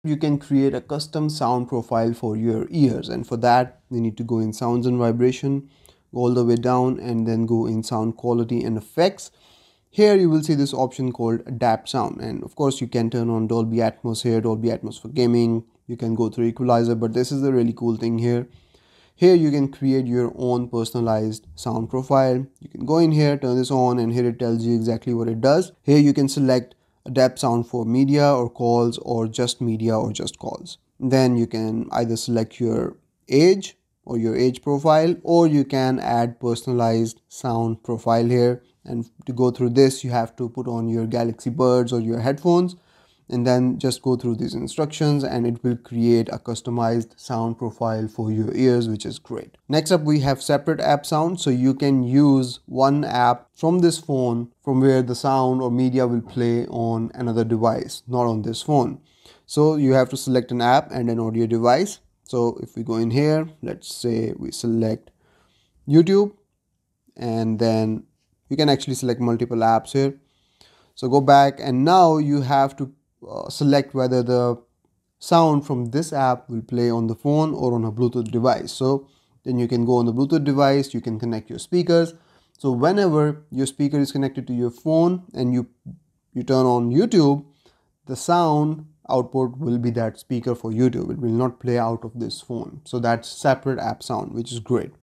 You can create a custom sound profile for your ears, and for that you need to go in sounds and vibration, go all the way down and then go in sound quality and effects. Here you will see this option called adapt sound, and of course you can turn on Dolby Atmos here, Dolby Atmos for gaming. You can go through equalizer, but this is the really cool thing here. Here you can create your own personalized sound profile. You can go in here, turn this on, and here it tells you exactly what it does. Here you can select adapt sound for media or calls, or just media or just calls. Then you can either select your age or your age profile, or you can add personalized sound profile here. And to go through this, you have to put on your Galaxy Buds or your headphones, and then just go through these instructions and it will create a customized sound profile for your ears, which is great. Next up, we have separate app sound. So you can use one app from this phone from where the sound or media will play on another device, not on this phone. So you have to select an app and an audio device. So if we go in here, let's say we select YouTube, and then you can actually select multiple apps here. So go back, and now you have to select whether the sound from this app will play on the phone or on a Bluetooth device. So then you can go on the Bluetooth device, you can connect your speakers. So whenever your speaker is connected to your phone and you turn on YouTube, the sound output will be that speaker for YouTube. It will not play out of this phone. So that's separate app sound, which is great.